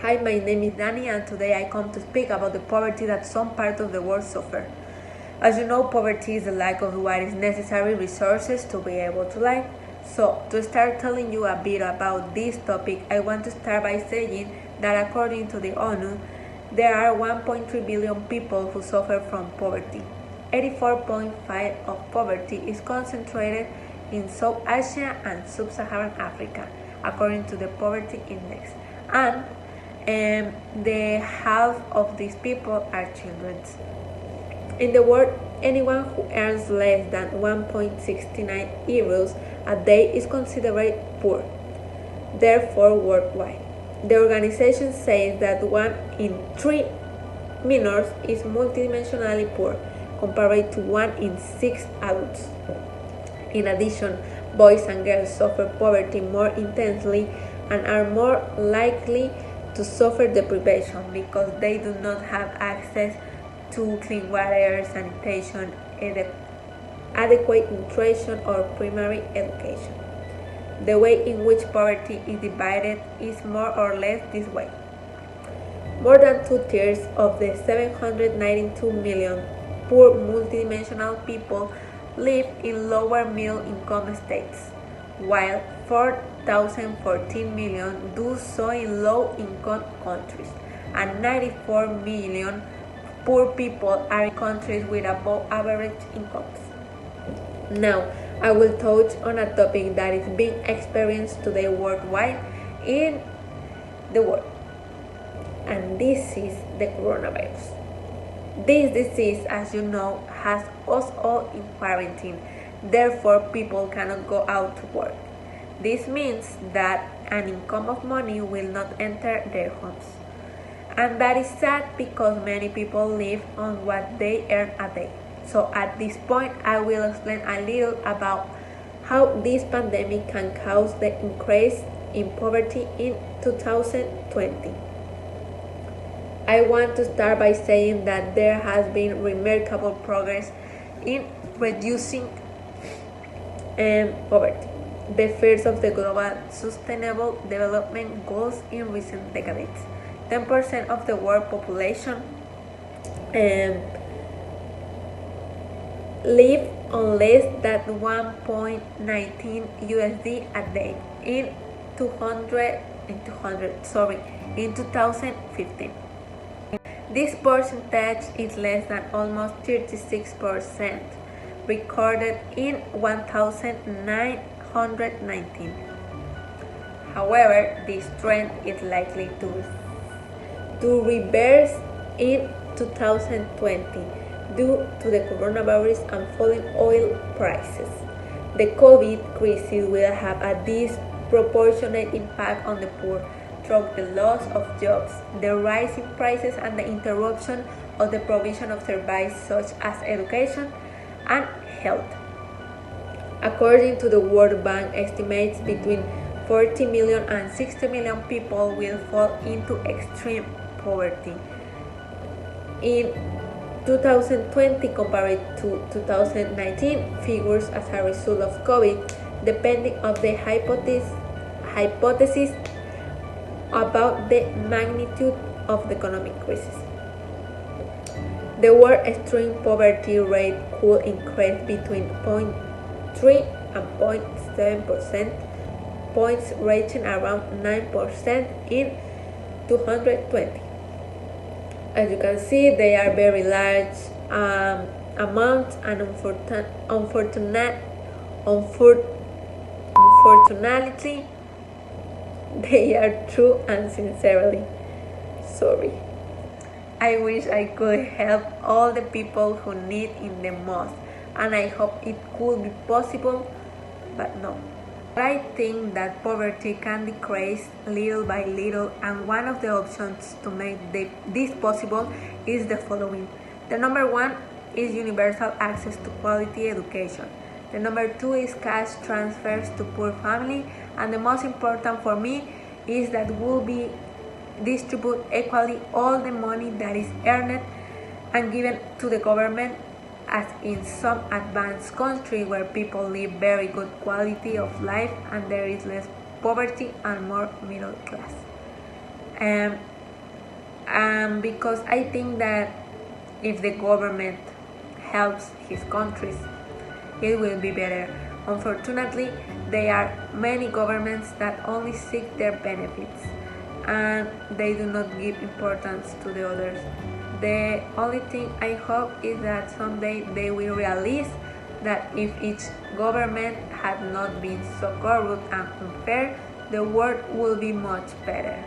Hi, my name is Dani and today I come to speak about the poverty that some parts of the world suffer. As you know, poverty is the lack of what is necessary resources to be able to live. So, to start telling you a bit about this topic, I want to start by saying that according to the ONU, there are 1.3 billion people who suffer from poverty. 84.5% of poverty is concentrated in South Asia and Sub-Saharan Africa, according to the Poverty Index. And the half of these people are children. In the world, anyone who earns less than 1.69 euros a day is considered poor. Therefore, worldwide, the organization says that 1 in 3 minors is multidimensionally poor, compared to 1 in 6 adults. In addition, boys and girls suffer poverty more intensely and are more likely to suffer deprivation because they do not have access to clean water, sanitation, adequate nutrition, or primary education. The way in which poverty is divided is more or less this way. More than 2/3 of the 792 million poor multidimensional people live in lower middle income states, while 4,014 million do so in low income countries, and 94 million poor people are in countries with above average incomes. Now, I will touch on a topic that is being experienced today worldwide in the world, and this is the coronavirus. This disease, as you know, has us all in quarantine. Therefore, people cannot go out to work. This means that an income of money will not enter their homes. And that is sad because many people live on what they earn a day. So at this point, I will explain a little about how this pandemic can cause the increase in poverty in 2020. I want to start by saying that there has been remarkable progress in reducing poverty, the first of the Global Sustainable Development Goals in recent decades. 10% of the world population live on less than 1.19 USD a day in 2015. This percentage is less than almost 36% recorded in 1919. However, this trend is likely to reverse in 2020 due to the coronavirus and falling oil prices. The COVID crisis will have a disproportionate impact on the poor through the loss of jobs, the rise in prices, and the interruption of the provision of services such as education and health. According to the World Bank estimates, between 40 million and 60 million people will fall into extreme poverty in 2020 compared to 2019 figures as a result of COVID, depending on the hypothesis about the magnitude of the economic crisis. The world extreme poverty rate could increase between 0.3 and 0.7%, points reaching around 9% in 2020. As you can see, they are very large amounts, and unfortunately, they are true and sincerely sorry. I wish I could help all the people who need it the most, and I hope it could be possible, but no. I think that poverty can decrease little by little, and one of the options to make this possible is the following. The number one is universal access to quality education. The number two is cash transfers to poor families, and the most important for me is that we'll be distribute equally all the money that is earned and given to the government, as in some advanced countries where people live very good quality of life and there is less poverty and more middle class. because I think that if the government helps his countries, it will be better. Unfortunately, there are many governments that only seek their benefits and they do not give importance to the others. The only thing I hope is that someday they will realize that if each government had not been so corrupt and unfair, the world would be much better.